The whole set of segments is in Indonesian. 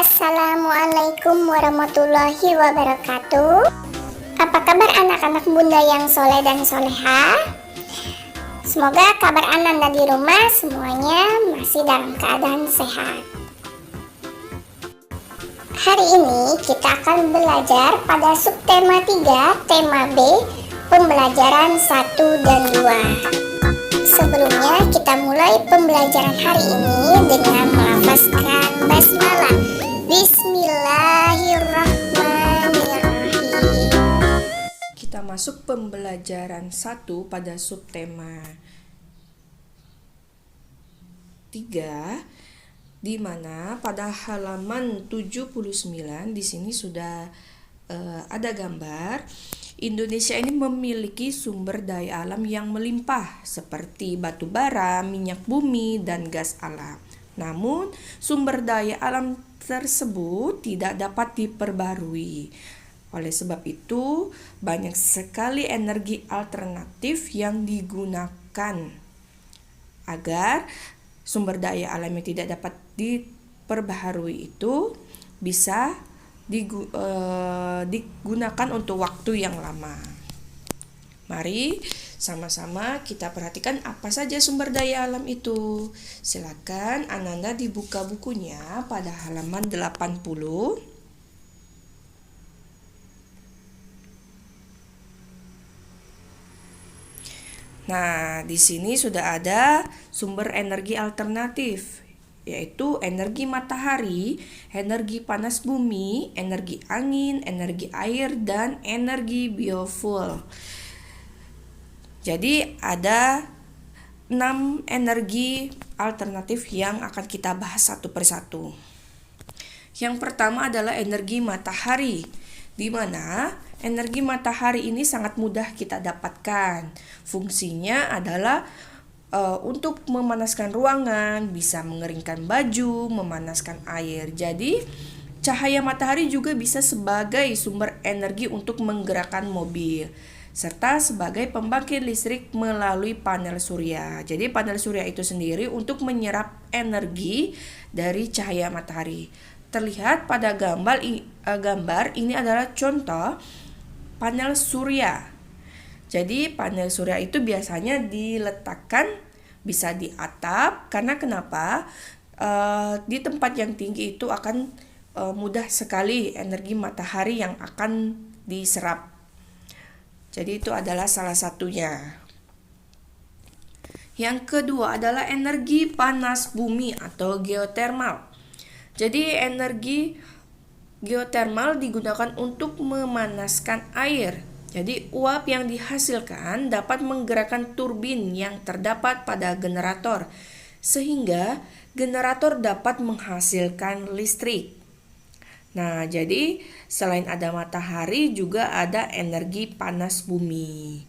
Assalamualaikum warahmatullahi wabarakatuh. Apa kabar anak-anak bunda yang soleh dan soleha? Semoga kabar ananda di rumah semuanya masih dalam keadaan sehat. Hari ini kita akan belajar pada subtema 3, tema B, pembelajaran 1 dan 2. Sebelumnya kita mulai pembelajaran hari ini dengan melafazkan basmalah. Bismillahirrahmanirrahim. Kita masuk pembelajaran 1 pada subtema 3, di mana pada halaman 79 di sini sudah ada gambar. Indonesia ini memiliki sumber daya alam yang melimpah seperti batu bara, minyak bumi, dan gas alam. Namun, sumber daya alam tersebut tidak dapat diperbarui. Oleh sebab itu, banyak sekali energi alternatif yang digunakan agar sumber daya alam yang tidak dapat diperbaharui itu bisa digunakan untuk waktu yang lama. Mari sama-sama kita perhatikan apa saja sumber daya alam itu. Silakan Ananda dibuka bukunya pada halaman 80. Nah, di sini sudah ada sumber energi alternatif, yaitu energi matahari, energi panas bumi, energi angin, energi air, dan energi biofuel. Jadi ada 6 energi alternatif yang akan kita bahas satu persatu. Yang pertama adalah energi matahari, di mana energi matahari ini sangat mudah kita dapatkan. Fungsinya adalah untuk memanaskan ruangan, bisa mengeringkan baju, memanaskan air. Jadi, cahaya matahari juga bisa sebagai sumber energi untuk menggerakkan mobil, serta sebagai pembangkit listrik melalui panel surya. Jadi, panel surya itu sendiri untuk menyerap energi dari cahaya matahari. Terlihat pada gambar ini adalah contoh panel surya. Jadi panel surya itu biasanya diletakkan bisa di atap, karena kenapa? Di tempat yang tinggi itu akan mudah sekali energi matahari yang akan diserap. Jadi itu adalah salah satunya. Yang kedua adalah energi panas bumi atau geotermal. Jadi energi geotermal digunakan untuk memanaskan air. Jadi uap yang dihasilkan dapat menggerakkan turbin yang terdapat pada generator, sehingga generator dapat menghasilkan listrik. Nah, jadi selain ada matahari juga ada energi panas bumi,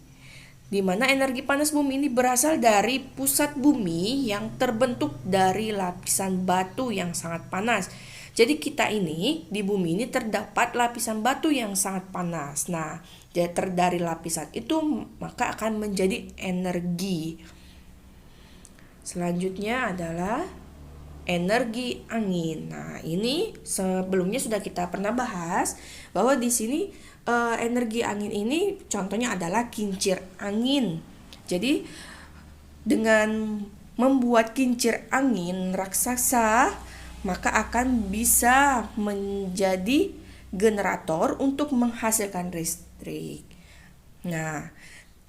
di mana energi panas bumi ini berasal dari pusat bumi yang terbentuk dari lapisan batu yang sangat panas. Jadi kita ini di bumi ini terdapat lapisan batu yang sangat panas. Nah, dari lapisan itu maka akan menjadi energi. Selanjutnya adalah energi angin. Nah, ini sebelumnya sudah kita pernah bahas bahwa di sini energi angin ini contohnya adalah kincir angin. Jadi dengan membuat kincir angin raksasa, maka akan bisa menjadi generator untuk menghasilkan listrik. Nah,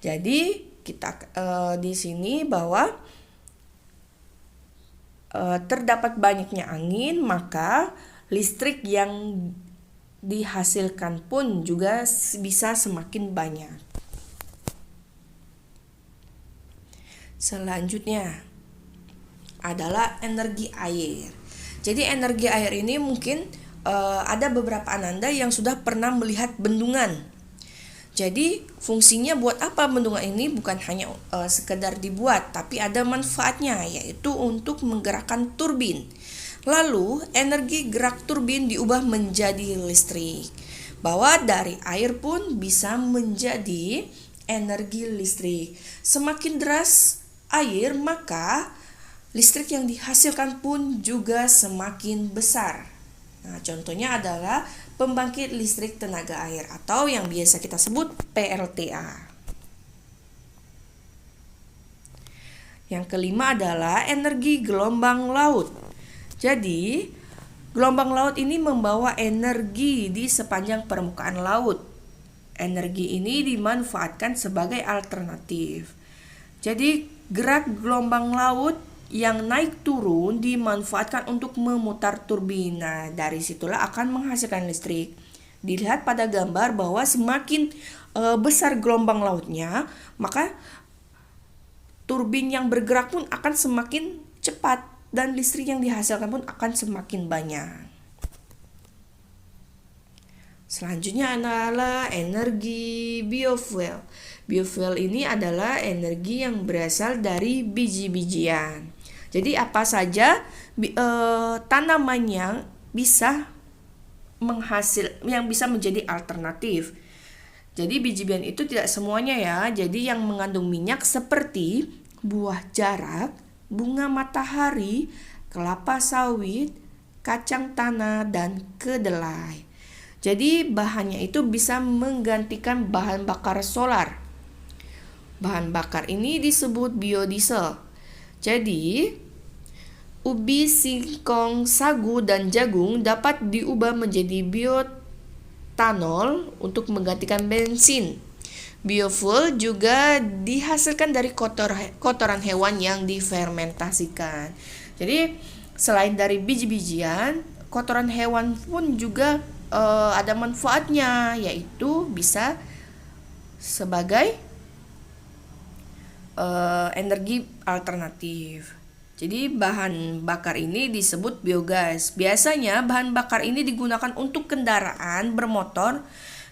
jadi kita di sini bahwa terdapat banyaknya angin, maka listrik yang dihasilkan pun juga bisa semakin banyak. Selanjutnya adalah energi air. Jadi energi air ini mungkin ada beberapa ananda yang sudah pernah melihat bendungan. Jadi fungsinya buat apa bendungan ini? Bukan hanya sekedar dibuat, tapi ada manfaatnya, yaitu untuk menggerakkan turbin. Lalu energi gerak turbin diubah menjadi listrik. Bahwa dari air pun bisa menjadi energi listrik. Semakin deras air, maka listrik yang dihasilkan pun juga semakin besar. Nah, contohnya adalah pembangkit listrik tenaga air atau yang biasa kita sebut PLTA. Yang kelima adalah energi gelombang laut. Jadi, gelombang laut ini membawa energi di sepanjang permukaan laut. Energi ini dimanfaatkan sebagai alternatif. Jadi, gerak gelombang laut yang naik turun dimanfaatkan untuk memutar turbina. Dari situlah akan menghasilkan listrik. Dilihat pada gambar bahwa semakin besar gelombang lautnya, maka turbin yang bergerak pun akan semakin cepat dan listrik yang dihasilkan pun akan semakin banyak. Selanjutnya adalah energi biofuel. Biofuel ini adalah energi yang berasal dari biji-bijian. Jadi apa saja tanaman yang bisa menjadi alternatif. Jadi biji-bijian itu tidak semuanya ya. Jadi yang mengandung minyak seperti buah jarak, bunga matahari, kelapa sawit, kacang tanah, dan kedelai. Jadi bahannya itu bisa menggantikan bahan bakar solar. Bahan bakar ini disebut biodiesel. Jadi ubi, singkong, sagu, dan jagung dapat diubah menjadi bioetanol untuk menggantikan bensin. Biofuel juga dihasilkan dari kotoran hewan yang difermentasikan. Jadi selain dari biji-bijian, kotoran hewan pun juga ada manfaatnya, yaitu bisa sebagai energi alternatif. Jadi bahan bakar ini disebut biogas. Biasanya bahan bakar ini digunakan untuk kendaraan bermotor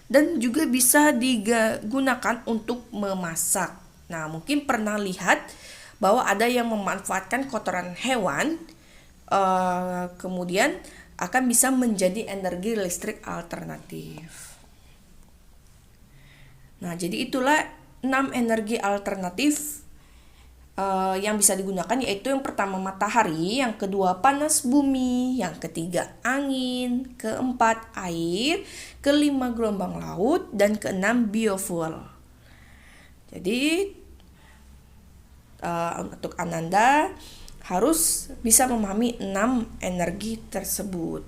dan juga bisa digunakan untuk memasak. Nah, mungkin pernah lihat bahwa ada yang memanfaatkan kotoran hewan, kemudian akan bisa menjadi energi listrik alternatif. Nah, jadi itulah 6 energi alternatif yang bisa digunakan, yaitu yang pertama matahari, yang kedua panas bumi, yang ketiga angin, keempat air, kelima gelombang laut, dan keenam biofuel. Jadi untuk Ananda harus bisa memahami 6 energi tersebut.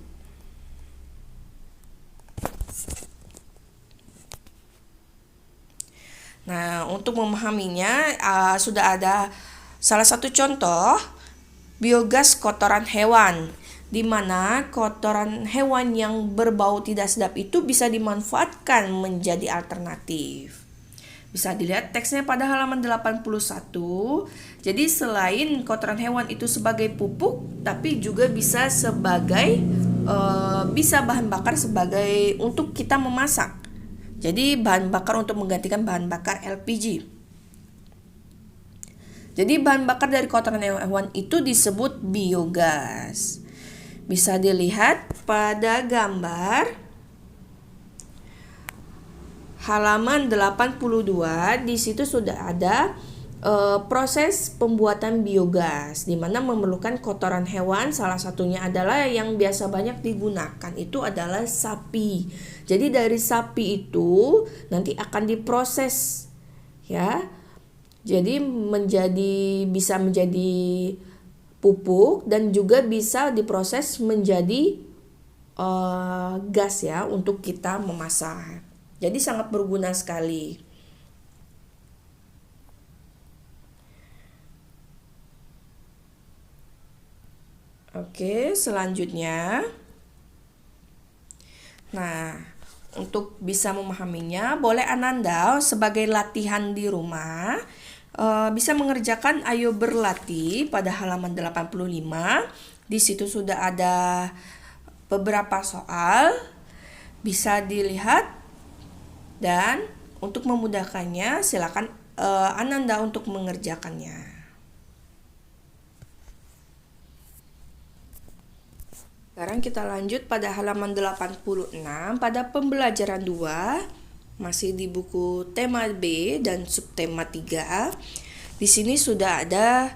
Nah, untuk memahaminya sudah ada salah satu contoh biogas kotoran hewan, di mana kotoran hewan yang berbau tidak sedap itu bisa dimanfaatkan menjadi alternatif. Bisa dilihat teksnya pada halaman 81. Jadi selain kotoran hewan itu sebagai pupuk, tapi juga bisa sebagai bisa bahan bakar sebagai untuk kita memasak. Jadi bahan bakar untuk menggantikan bahan bakar LPG. Jadi bahan bakar dari kotoran hewan itu disebut biogas. Bisa dilihat pada gambar halaman 82. Di situ sudah ada proses pembuatan biogas, di mana memerlukan kotoran hewan. Salah satunya adalah yang biasa banyak digunakan itu adalah sapi. Jadi dari sapi itu nanti akan diproses, ya. Jadi bisa menjadi pupuk dan juga bisa diproses menjadi gas ya untuk kita memasak. Jadi sangat berguna sekali. Oke, selanjutnya. Nah, untuk bisa memahaminya, boleh Ananda sebagai latihan di rumah bisa mengerjakan Ayo Berlatih pada halaman 85. Di situ sudah ada beberapa soal, bisa dilihat, dan untuk memudahkannya silakan Ananda untuk mengerjakannya. Sekarang kita lanjut pada halaman 86 pada pembelajaran 2, masih di buku tema B dan subtema 3. Di sini sudah ada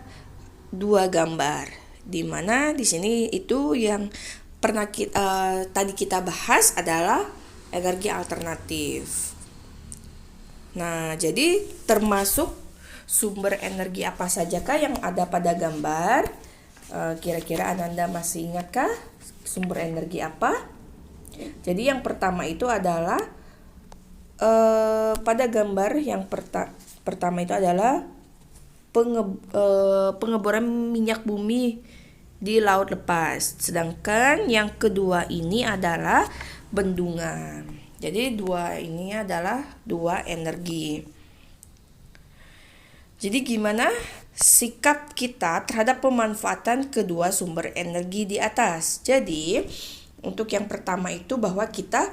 2 gambar, di mana di sini itu yang tadi kita bahas adalah energi alternatif. Nah, jadi termasuk sumber energi apa sajakah yang ada pada gambar? Kira-kira Ananda masih ingatkah sumber energi apa? Jadi yang pertama itu adalah pada gambar yang pertama itu adalah pengeboran minyak bumi di laut lepas. Sedangkan yang kedua ini adalah bendungan. Jadi dua ini adalah dua energi. Jadi gimana sikap kita terhadap pemanfaatan kedua sumber energi di atas? Jadi untuk yang pertama itu bahwa kita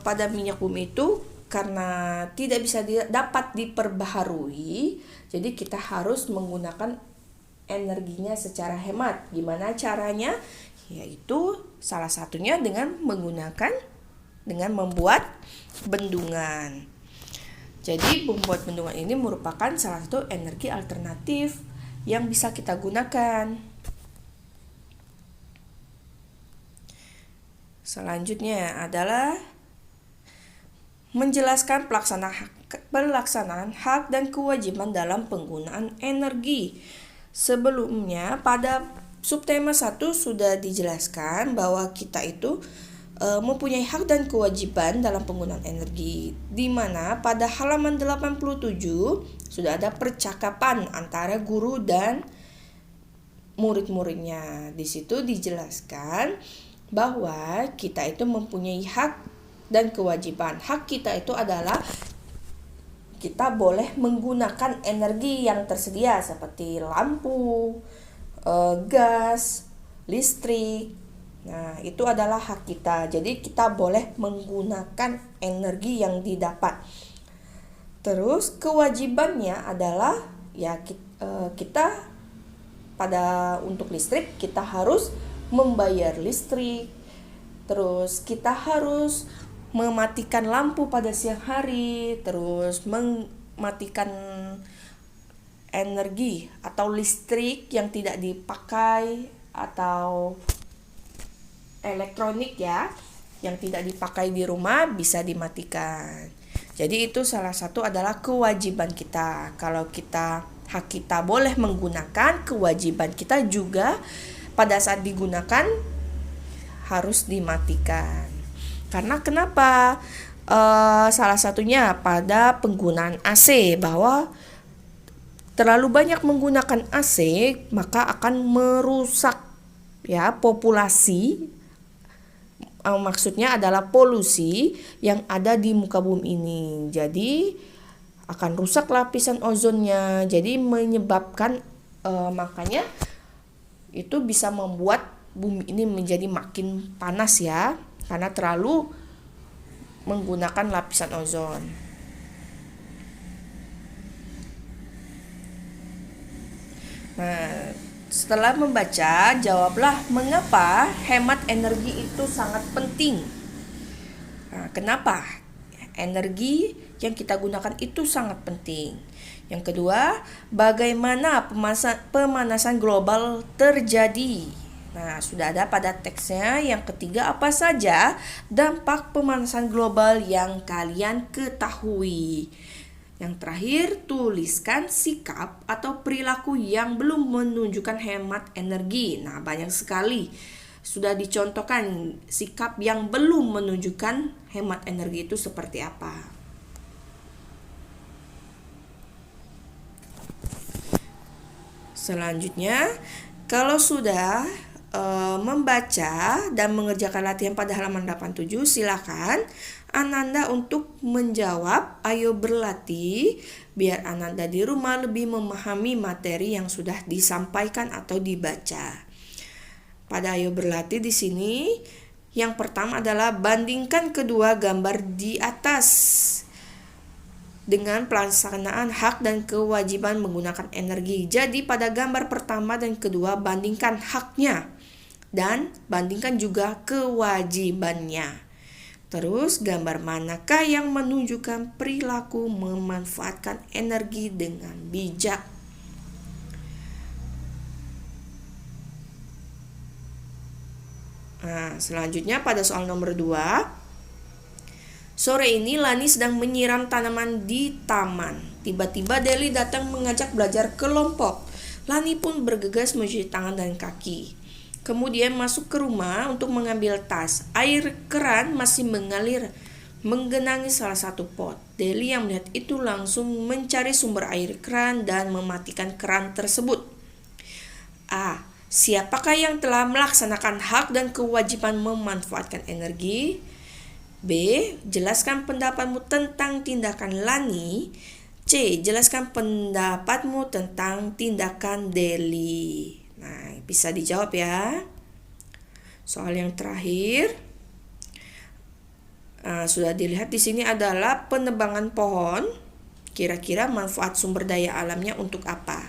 pada minyak bumi itu karena tidak bisa dapat diperbaharui, jadi kita harus menggunakan energinya secara hemat. Gimana caranya? Yaitu salah satunya dengan membuat bendungan. Jadi membuat bendungan ini merupakan salah satu energi alternatif yang bisa kita gunakan. Selanjutnya adalah menjelaskan pelaksanaan hak dan kewajiban dalam penggunaan energi. Sebelumnya pada subtema 1 sudah dijelaskan bahwa kita itu mempunyai hak dan kewajiban dalam penggunaan energi, di mana pada halaman 87 sudah ada percakapan antara guru dan murid-muridnya. Di situ dijelaskan bahwa kita itu mempunyai hak dan kewajiban. Hak kita itu adalah kita boleh menggunakan energi yang tersedia seperti lampu, gas, listrik. Nah, itu adalah hak kita. Jadi kita boleh menggunakan energi yang didapat. Terus kewajibannya adalah kita untuk listrik kita harus membayar listrik. Terus kita harus mematikan lampu pada siang hari, terus mematikan energi atau listrik yang tidak dipakai atau elektronik yang tidak dipakai di rumah bisa dimatikan. Jadi itu salah satu adalah kewajiban kita. Kalau hak kita boleh menggunakan, kewajiban kita juga pada saat digunakan harus dimatikan. Karena kenapa? Salah satunya pada penggunaan AC, bahwa terlalu banyak menggunakan AC maka akan merusak populasi. Maksudnya adalah polusi yang ada di muka bumi ini. Jadi akan rusak lapisan ozonnya. Jadi menyebabkan makanya itu bisa membuat bumi ini menjadi makin panas karena terlalu menggunakan lapisan ozon. Nah, setelah membaca, jawablah mengapa hemat energi itu sangat penting. Nah, kenapa energi yang kita gunakan itu sangat penting? Yang kedua, bagaimana pemanasan global terjadi? Nah, sudah ada pada teksnya. Yang ketiga, apa saja dampak pemanasan global yang kalian ketahui? Yang terakhir, tuliskan sikap atau perilaku yang belum menunjukkan hemat energi. Nah, banyak sekali sudah dicontohkan sikap yang belum menunjukkan hemat energi itu seperti apa. Selanjutnya, kalau sudah membaca dan mengerjakan latihan pada halaman 87, silakan Ananda untuk menjawab. Ayo berlatih biar Ananda di rumah lebih memahami materi yang sudah disampaikan atau dibaca. Pada ayo berlatih di sini, yang pertama adalah bandingkan kedua gambar di atas dengan pelaksanaan hak dan kewajiban menggunakan energi. Jadi pada gambar pertama dan kedua bandingkan haknya dan bandingkan juga kewajibannya. Terus gambar manakah yang menunjukkan perilaku memanfaatkan energi dengan bijak? Nah, selanjutnya pada soal nomor 2. Sore ini Lani sedang menyiram tanaman di taman. Tiba-tiba Deli datang mengajak belajar kelompok. Lani pun bergegas mencuci tangan dan kaki. Kemudian masuk ke rumah untuk mengambil tas. Air keran masih mengalir menggenangi salah satu pot. Deli yang melihat itu langsung mencari sumber air keran dan mematikan keran tersebut. A. Siapakah yang telah melaksanakan hak dan kewajiban memanfaatkan energi? B. Jelaskan pendapatmu tentang tindakan Lani. C. Jelaskan pendapatmu tentang tindakan Deli. Nah, bisa dijawab ya. Soal yang terakhir, sudah dilihat di sini adalah penebangan pohon. Kira-kira manfaat sumber daya alamnya untuk apa?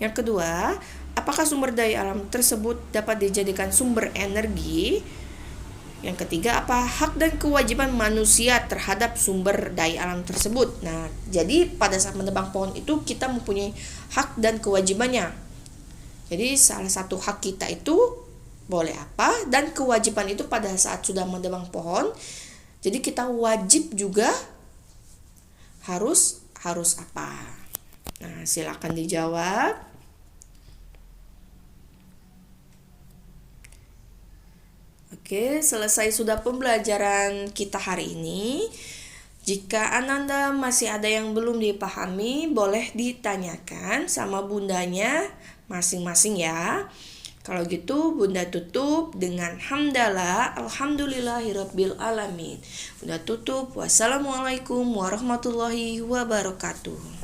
Yang kedua, apakah sumber daya alam tersebut dapat dijadikan sumber energi? Yang ketiga, apa hak dan kewajiban manusia terhadap sumber daya alam tersebut? Nah, jadi pada saat menebang pohon itu kita mempunyai hak dan kewajibannya. Jadi salah satu hak kita itu boleh apa, dan kewajiban itu pada saat sudah menebang pohon. Jadi kita wajib juga harus apa? Nah, silakan dijawab. Oke, selesai sudah pembelajaran kita hari ini. Jika Ananda masih ada yang belum dipahami, boleh ditanyakan sama bundanya masing-masing ya. Kalau gitu Bunda tutup dengan hamdalah alhamdulillahirabbil alamin. Bunda tutup. Wassalamualaikum warahmatullahi wabarakatuh.